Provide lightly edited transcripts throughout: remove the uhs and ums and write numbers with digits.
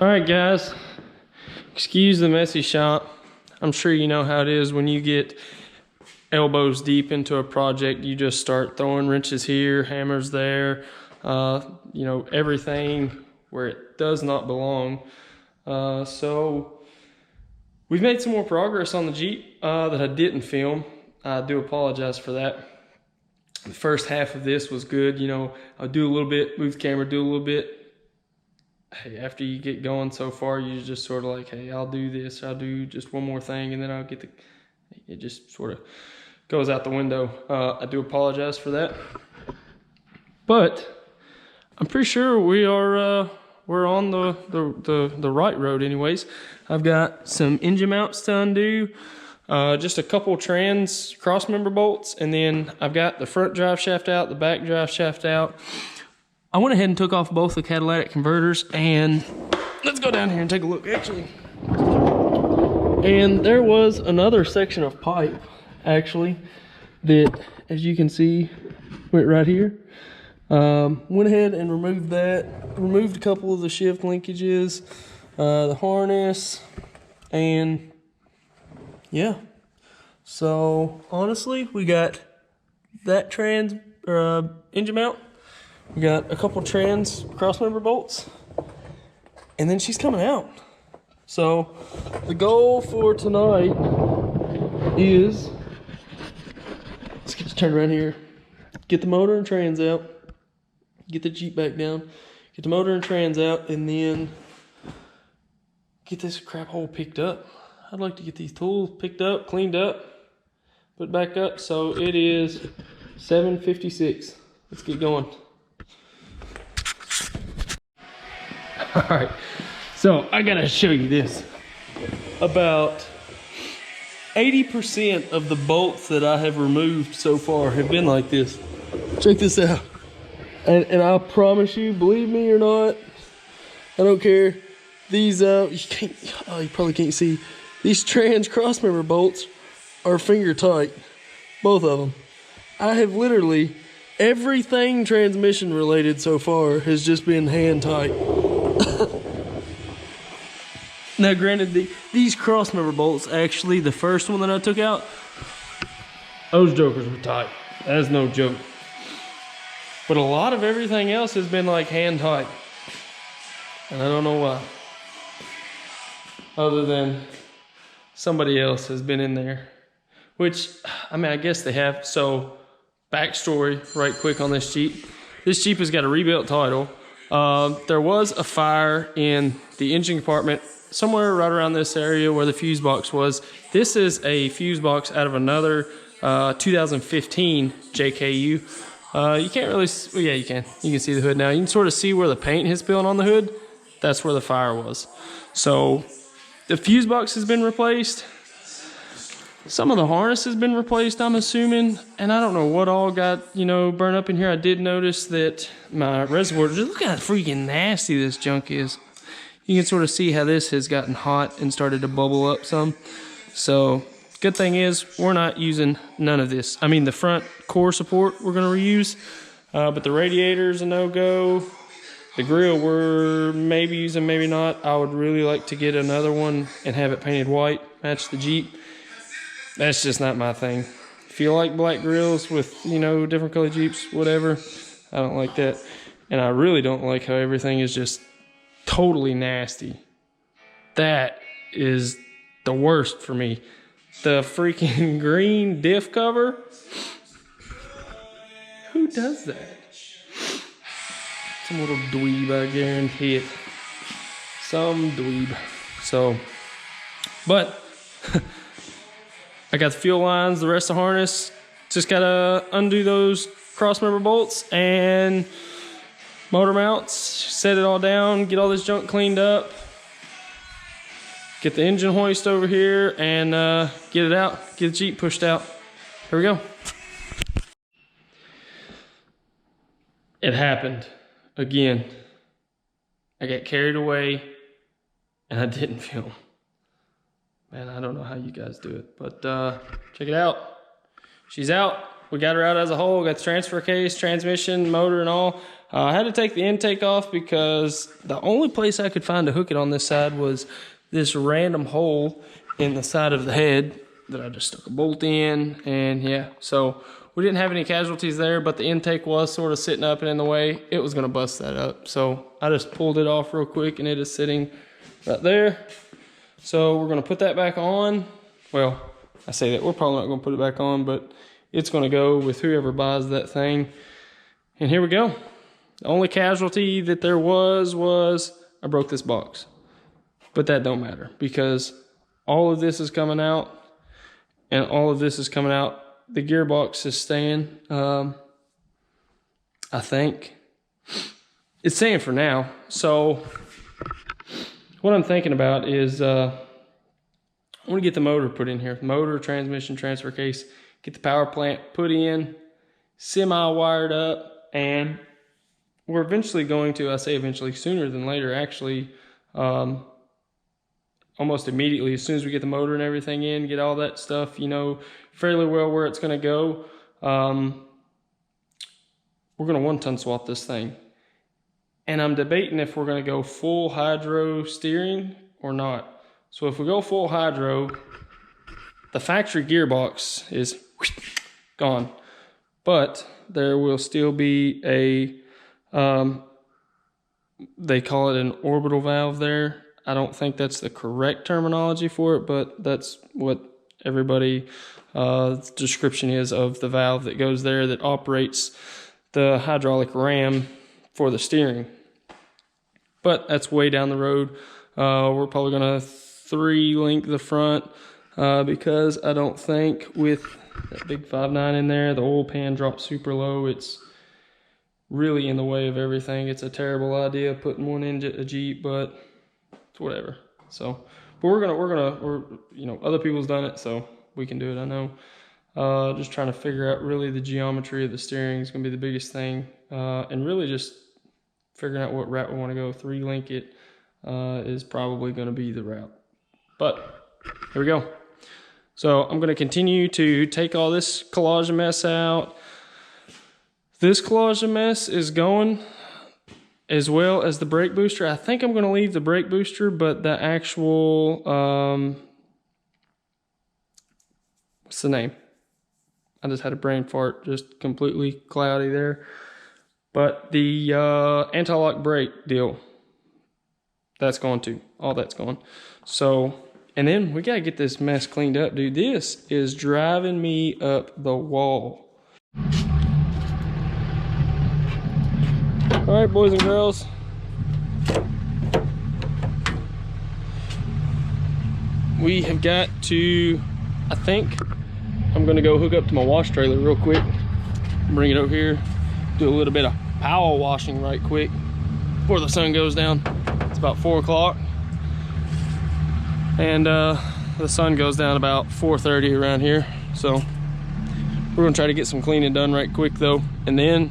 All right, guys, excuse the messy shop. I'm sure you know how it is when you get elbows deep into a project. You just start throwing wrenches here, hammers there, you know, everything where it does not belong. So we've made some more progress on the Jeep that I didn't film. I do apologize for that. The first half of this was good. You know, I'll do a little bit, move the camera, do a little bit. Hey, after you get going so far, you just sort of like, hey, I'll do this, I'll do just one more thing, and then I'll get the, it just sort of goes out the window. I do apologize for that. But I'm pretty sure we are, we're on the right road anyways. I've got some engine mounts to undo, just a couple trans cross member bolts, and then I've got the front drive shaft out, the back drive shaft out. I went ahead and took off both the catalytic converters, and let's go down here and take a look actually. And there was another section of pipe actually that, as you can see, went right here. Went ahead and removed that, removed a couple of the shift linkages, the harness, and yeah. So honestly, we got that trans engine mount. We got a couple trans crossmember bolts, and then she's coming out. So the goal for tonight is, let's get turned around here, get the motor and trans out, get the Jeep back down, get the motor and trans out, and then get this crap hole picked up. I'd like to get these tools picked up, cleaned up, put back up. So it is 7:56. Let's get going. All right, so I gotta show you this. About 80% of the bolts that I have removed so far have been like this. Check this out. And I promise you, believe me or not, I don't care. These, you probably can't see. These trans crossmember bolts are finger tight, both of them. I have literally, everything transmission related so far has just been hand tight. Now granted, these crossmember bolts, actually the first one that I took out, those jokers were tight. That's no joke. But a lot of everything else has been like hand tight. And I don't know why. Other than somebody else has been in there. Which, I mean, I guess they have. So, backstory right quick on this Jeep. This Jeep has got a rebuilt title. There was a fire in the engine compartment somewhere right around this area where the fuse box was. This is a fuse box out of another 2015 JKU. You can't really, well, yeah, you can. You can see the hood now. You can sort of see where the paint has spilled on the hood. That's where the fire was. So the fuse box has been replaced. Some of the harness has been replaced, I'm assuming, and I don't know what all got, you know, burned up in here. I did notice that my reservoir, just look how freaking nasty this junk is. You can sort of see how this has gotten hot and started to bubble up some. So, good thing is, we're not using none of this. I mean, the front core support we're gonna reuse, but the radiator's a no-go. The grill we're maybe using, maybe not. I would really like to get another one and have it painted white, match the Jeep. That's just not my thing. If you like black grills with, you know, different color Jeeps, whatever, I don't like that. And I really don't like how everything is just totally nasty. That is the worst for me. The freaking green diff cover. Who does that? Some little dweeb, I guarantee it. Some dweeb. So, but I got the fuel lines, the rest of the harness. Just gotta undo those crossmember bolts and motor mounts, set it all down, get all this junk cleaned up, get the engine hoist over here, and get it out, get the Jeep pushed out. Here we go. It happened again. I got carried away and I didn't film. Man, I don't know how you guys do it, but check it out. She's out. We got her out as a whole. Got the transfer case, transmission, motor, and all. I had to take the intake off because the only place I could find to hook it on this side was this random hole in the side of the head that I just stuck a bolt in, and yeah, so we didn't have any casualties there, but the intake was sort of sitting up and in the way. It was gonna bust that up. So I just pulled it off real quick and it is sitting right there. So we're gonna put that back on. Well, I say that, we're probably not gonna put it back on, but it's gonna go with whoever buys that thing. And here we go. The only casualty that there was I broke this box. But that don't matter because all of this is coming out and all of this is coming out. The gearbox is staying, I think. It's staying for now. So what I'm thinking about is I want to get the motor put in here. Motor, transmission, transfer case, get the power plant put in, semi-wired up, and we're eventually going to, I say eventually, sooner than later actually, almost immediately, as soon as we get the motor and everything in, get all that stuff, you know, fairly well where it's going to go. We're going to 1-ton swap this thing. And I'm debating if we're going to go full hydro steering or not. So if we go full hydro, the factory gearbox is gone. But there will still be a, they call it an orbital valve there. I don't think that's the correct terminology for it, but that's what everybody description is of the valve that goes there that operates the hydraulic ram for the steering. But that's way down the road. We're probably gonna 3-link the front because I don't think with that big 5.9 in there, the oil pan drops super low. It's really in the way of everything. It's a terrible idea putting one in a Jeep, but it's whatever. So, but we're you know, other people's done it, so we can do it. I know. Just trying to figure out really the geometry of the steering is gonna be the biggest thing, and really just figuring out what route we want to go. 3-link it is probably going to be the route. But here we go. So I'm going to continue to take all this collage mess out. This collage mess is going, as well as the brake booster. I think I'm going to leave the brake booster, but the actual, what's the name? I just had a brain fart, just completely cloudy there. But the anti-lock brake deal, that's gone too. All that's gone. So, and then we got to get this mess cleaned up, dude. This is driving me up the wall. All right, boys and girls. We have got to, I think, I'm going to go hook up to my wash trailer real quick. Bring it over here. Do a little bit of power washing right quick before the sun goes down. It's about 4 o'clock. And the sun goes down about 4:30 around here. So we're gonna try to get some cleaning done right quick though. And then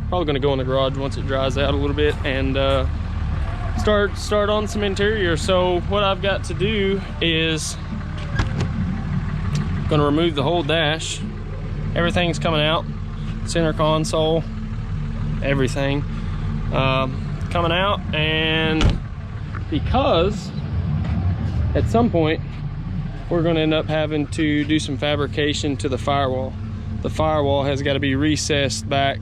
probably gonna go in the garage once it dries out a little bit and start on some interior. So what I've got to do is gonna remove the whole dash. Everything's coming out, center console, everything coming out. And because at some point we're going to end up having to do some fabrication to the firewall. The firewall has got to be recessed back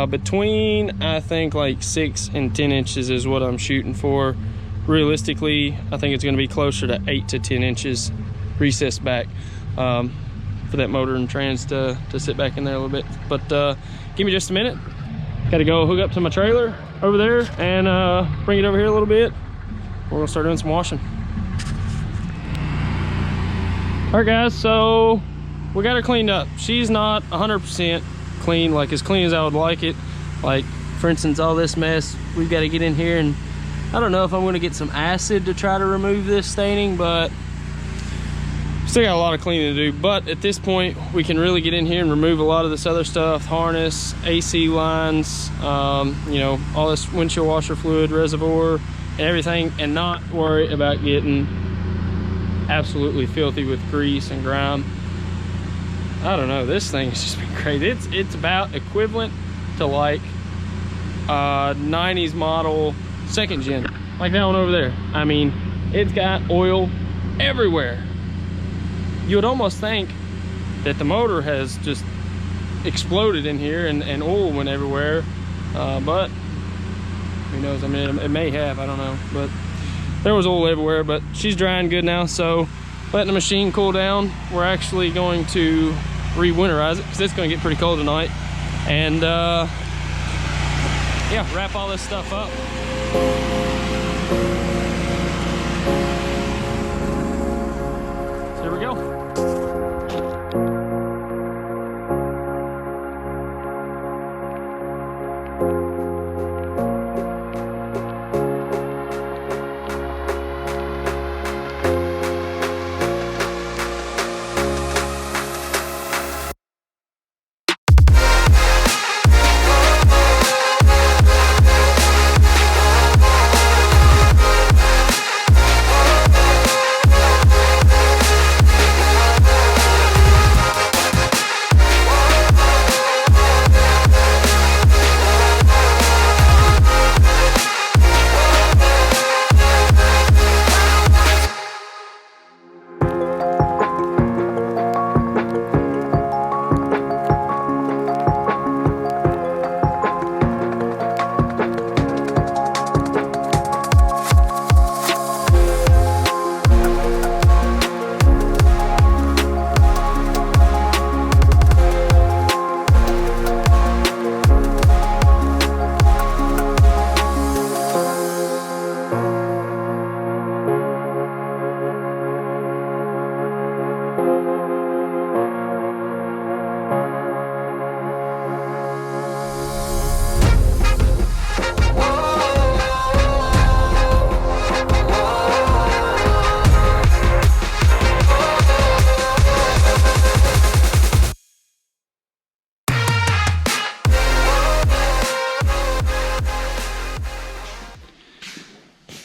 between, I think, like 6 and 10 inches is what I'm shooting for. Realistically, I think it's going to be closer to 8 to 10 inches recessed back for that motor and trans to sit back in there a little bit. But give me just a minute. Got to go hook up to my trailer over there and bring it over here a little bit. We're gonna start doing some washing. All right, guys, so we got her cleaned up. She's not 100% clean, like as clean as I would like it. Like, for instance, all this mess, we've got to get in here, and I don't know if I'm gonna get some acid to try to remove this staining, but still got a lot of cleaning to do. But at this point, we can really get in here and remove a lot of this other stuff, harness, AC lines, you know, all this windshield washer fluid, reservoir, and everything, and not worry about getting absolutely filthy with grease and grime. I don't know, this thing's just been crazy. It's about equivalent to like 90s model 2nd gen, like that one over there. I mean, it's got oil everywhere. You would almost think that the motor has just exploded in here and oil went everywhere, but who knows? I mean, it may have, I don't know, but there was oil everywhere. But she's drying good now, so letting the machine cool down. We're actually going to re-winterize it because it's going to get pretty cold tonight, and yeah, wrap all this stuff up. So here we go.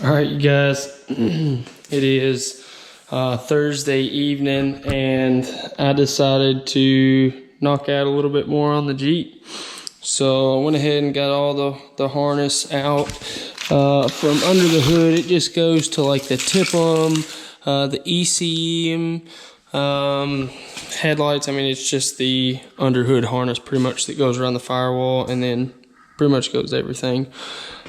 All right, you guys, it is Thursday evening, and I decided to knock out a little bit more on the Jeep. So I went ahead and got all the harness out from under the hood. It just goes to like the TIPM, the ECM, headlights. I mean, it's just the under hood harness pretty much that goes around the firewall, and then pretty much goes everything.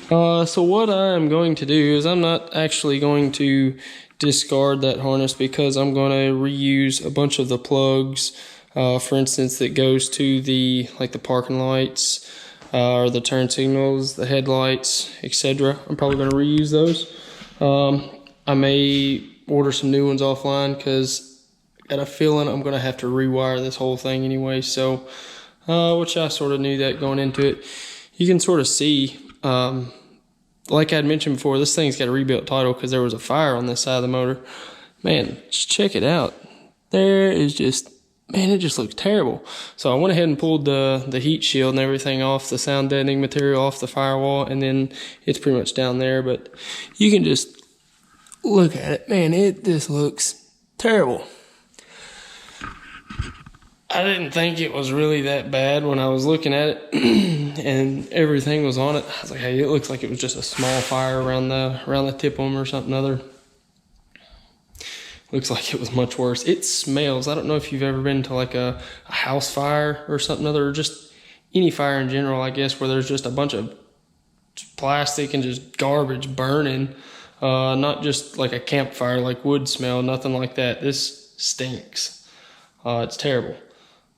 So what I'm going to do is I'm not actually going to discard that harness because I'm going to reuse a bunch of the plugs, for instance, that goes to the parking lights, or the turn signals, the headlights, etc. I'm probably going to reuse those. I may order some new ones offline because I got a feeling I'm going to have to rewire this whole thing anyway. So, which I sort of knew that going into it. You can sort of see, like I'd mentioned before, this thing's got a rebuilt title because there was a fire on this side of the motor. Man, just check it out. There is just, man, it just looks terrible. So I went ahead and pulled the heat shield and everything off, the sound deadening material off the firewall, and then it's pretty much down there. But you can just look at it. Man, it just looks terrible. I didn't think it was really that bad when I was looking at it and everything was on it. I was like, hey, it looks like it was just a small fire around the TIPM or something other. Looks like it was much worse. It smells. I don't know if you've ever been to like a house fire or something other, or just any fire in general, I guess, where there's just a bunch of plastic and just garbage burning. Not just like a campfire, like wood smell, nothing like that. This stinks. It's terrible.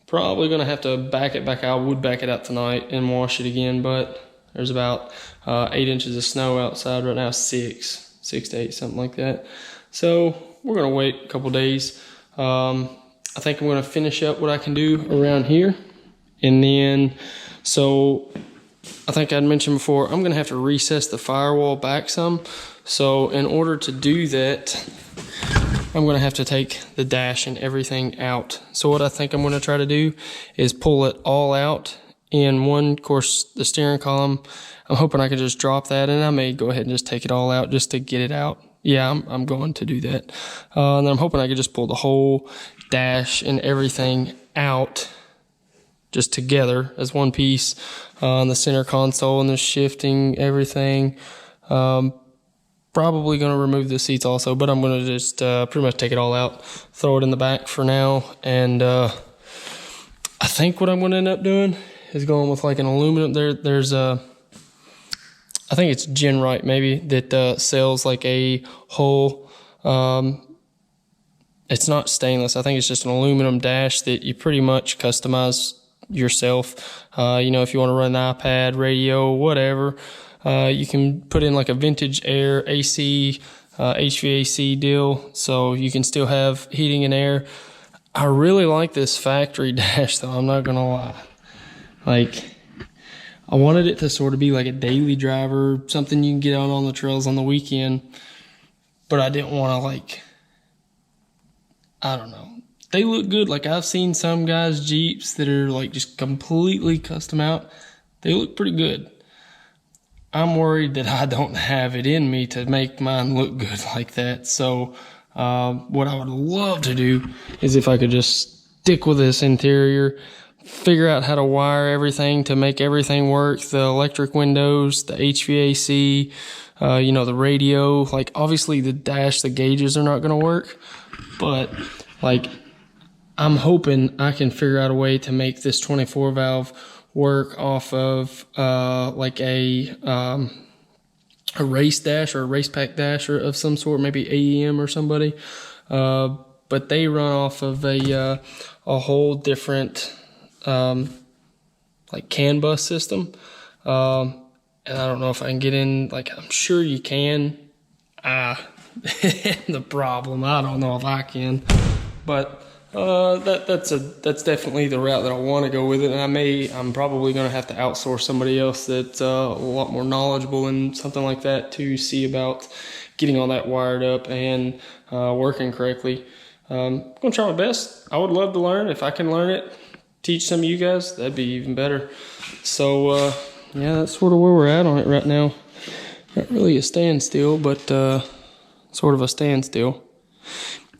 Probably going to have to back it back out. I would back it out tonight and wash it again, but there's about 8 inches of snow outside right now, 6 to 8, something like that. So we're going to wait a couple days. I think I'm going to finish up what I can do around here. And then, so I think I'd mentioned before, I'm going to have to recess the firewall back some. So in order to do that, I'm going to have to take the dash and everything out. So what I think I'm going to try to do is pull it all out in one. Of course, the steering column, I'm hoping I can just drop that, and I may go ahead and just take it all out just to get it out. Yeah, I'm going to do that. And then I'm hoping I can just pull the whole dash and everything out just together as one piece on the center console, and the shifting, everything. Probably going to remove the seats also, but I'm going to just pretty much take it all out, throw it in the back for now. And I think what I'm going to end up doing is going with like an aluminum. There's a, I think it's Genrite maybe, that sells like a whole, it's not stainless. I think it's just an aluminum dash that you pretty much customize yourself. You know, if you want to run an iPad, radio, whatever, you can put in like a vintage air AC, HVAC deal, so you can still have heating and air. I really like this factory dash though, I'm not gonna lie. Like, I wanted it to sort of be like a daily driver, something you can get out on the trails on the weekend, but I didn't want to, like, I don't know. They look good. Like, I've seen some guys' Jeeps that are like just completely custom out. They look pretty good. I'm worried that I don't have it in me to make mine look good like that. So what I would love to do is if I could just stick with this interior, figure out how to wire everything to make everything work, the electric windows, the HVAC, you know, the radio. Like, obviously the dash, the gauges are not going to work, but like, I'm hoping I can figure out a way to make this 24 valve work off of like a race dash or a race pack dash or of some sort, maybe AEM or somebody. But they run off of a whole different like CAN bus system. And I don't know if I can get in, like, I'm sure you can. The problem, I don't know if I can, but that's definitely the route that I want to go with it. And I'm probably going to have to outsource somebody else that's a lot more knowledgeable in something like that to see about getting all that wired up and working correctly. I'm going to try my best. I would love to learn. If I can learn it, teach some of you guys, that'd be even better. So yeah, that's sort of where we're at on it right now. Not really a standstill, but sort of a standstill.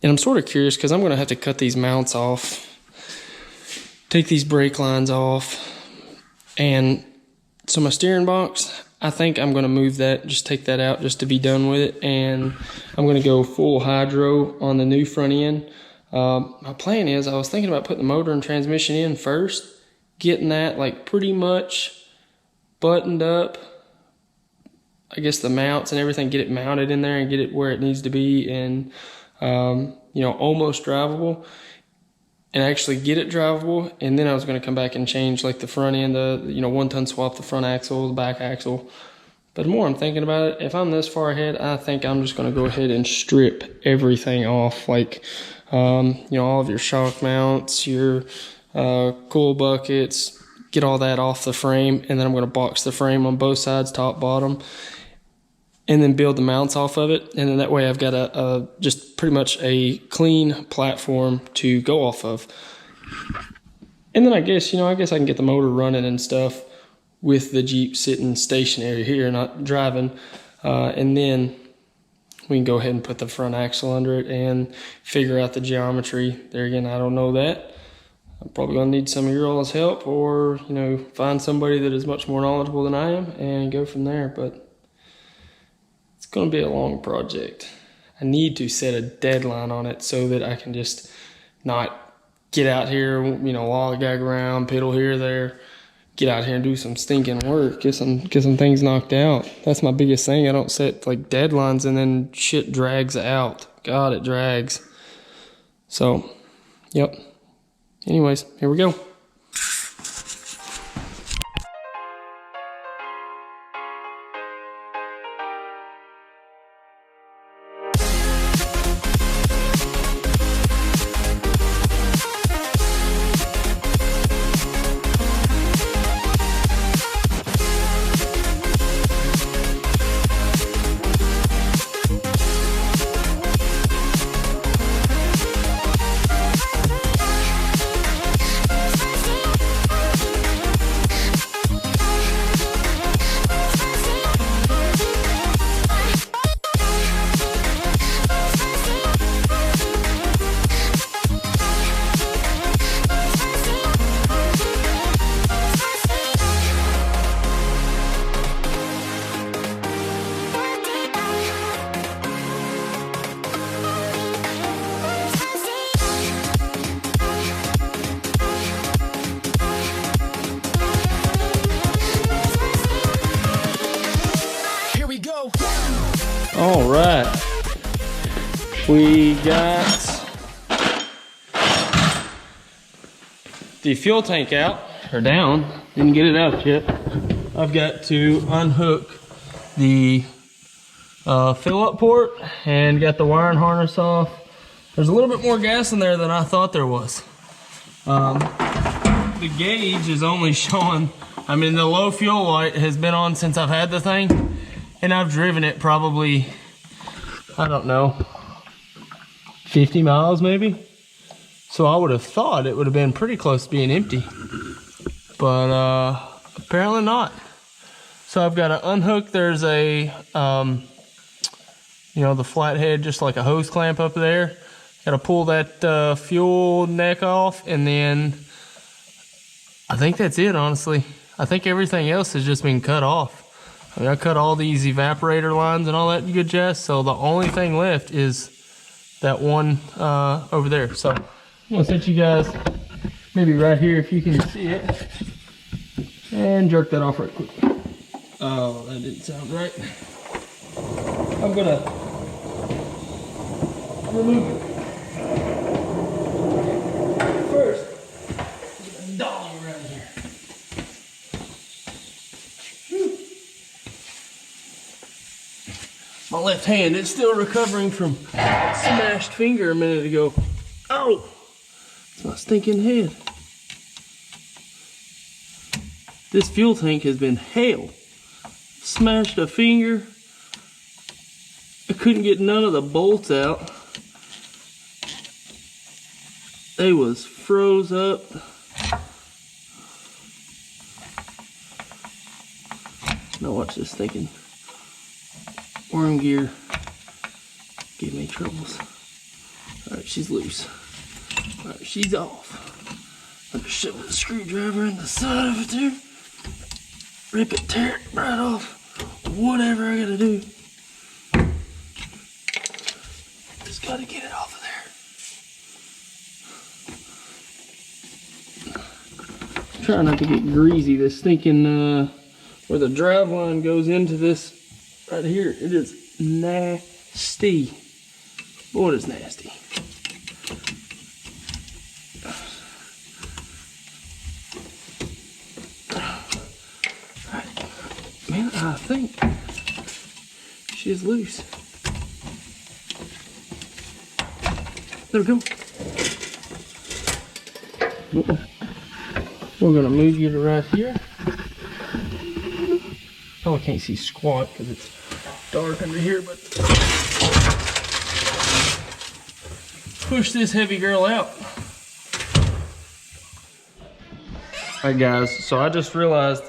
And I'm sort of curious because I'm going to have to cut these mounts off, take these brake lines off, and so my steering box, I think I'm going to move that, just take that out just to be done with it, and I'm going to go full hydro on the new front end. My plan is, I was thinking about putting the motor and transmission in first, getting that like pretty much buttoned up, I guess the mounts and everything, get it mounted in there and get it where it needs to be, and you know, almost drivable, and actually get it drivable. And then I was going to come back and change like the front end, you know, 1-ton swap the front axle, the back axle. But the more I'm thinking about it, if I'm this far ahead, I think I'm just going to go ahead and strip everything off, like you know, all of your shock mounts, your coil buckets, get all that off the frame, and then I'm going to box the frame on both sides, top, bottom, and then build the mounts off of it. And then that way I've got a just pretty much a clean platform to go off of. And then I guess, you know, I can get the motor running and stuff with the Jeep sitting stationary here, not driving. And then we can go ahead and put the front axle under it and figure out the geometry. There again, I don't know that. I'm probably going to need some of your all's help, or, you know, find somebody that is much more knowledgeable than I am and go from there. But it's going to be a long project. I need to set a deadline on it so that I can just not get out here, you know, lollygag around, piddle here, there, get out here and do some stinking work, get some things knocked out. That's my biggest thing. I don't set like deadlines and then shit drags out. God, it drags. So, yep. Anyways, here we go. All right, we got the fuel tank out, or down. Didn't get it out yet. I've got to unhook the fill up port and got the wiring harness off. There's a little bit more gas in there than I thought there was. The gauge is only showing, I mean, the low fuel light has been on since I've had the thing, and I've driven it probably, I don't know, 50 miles maybe. So I would have thought it would have been pretty close to being empty, but apparently not. So I've got to unhook, there's a, you know, the flathead, just like a hose clamp up there. Got to pull that fuel neck off, and then I think that's it, honestly. I think everything else has just been cut off. I mean, I cut all these evaporator lines and all that good jazz, so the only thing left is that one over there. So I'm gonna set you guys maybe right here if you can see it, and jerk that off right quick. Oh, that didn't sound right. I'm gonna remove it. First, get a dolly around here. Whew. My left hand is still recovering from a smashed finger a minute ago. Oh, it's my stinking head. This fuel tank has been hell. Smashed a finger. I couldn't get none of the bolts out. They was froze up. Now watch this thinking. Worm gear give me troubles. Alright, she's loose. Alright, she's off. I'm gonna shove the screwdriver in the side of it there. Rip it, tear it right off. Whatever I gotta do. Just gotta get it off of there. Try not to get greasy. This stinking where the drive line goes into this right here, it is nasty. Boy, it is nasty. Man, I think she's loose. There we go. We're gonna move you to right here. Oh, I can't see squat because it's dark under here, but push this heavy girl out. Alright guys, so I just realized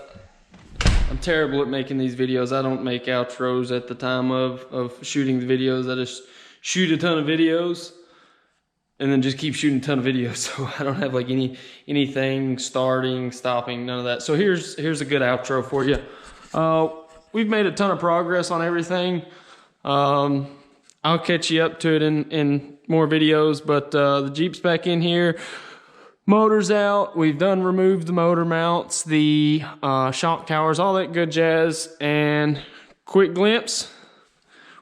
I'm terrible at making these videos. I don't make outros at the time of shooting the videos. I just shoot a ton of videos and then just keep shooting a ton of videos. So I don't have like anything starting, stopping, none of that. So here's a good outro for you. We've made a ton of progress on everything. I'll catch you up to it in more videos, but the Jeep's back in here. Motor's out. We've removed the motor mounts, the shock towers, all that good jazz. And quick glimpse,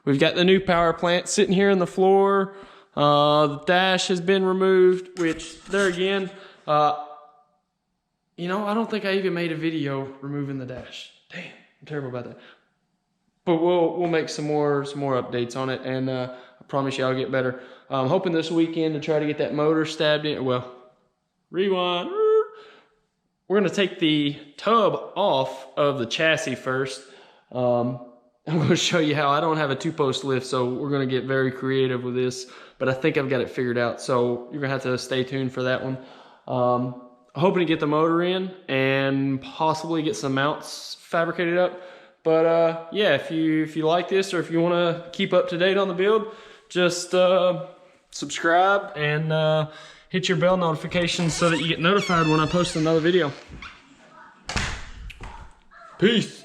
we've got the new power plant sitting here in the floor. The dash has been removed, which there again, you know, I don't think I even made a video removing the dash. Damn, I'm terrible about that. But we'll make some more updates on it, and I promise you I'll get better. I'm hoping this weekend to try to get that motor stabbed in. Well, rewind. We're gonna take the tub off of the chassis first. I'm gonna show you how. I don't have a 2-post lift, so we're gonna get very creative with this, but I think I've got it figured out. So you're gonna have to stay tuned for that one. Hoping to get the motor in and possibly get some mounts fabricated up. But yeah, if you like this, or if you wanna keep up to date on the build, just subscribe and hit your bell notifications so that you get notified when I post another video. Peace.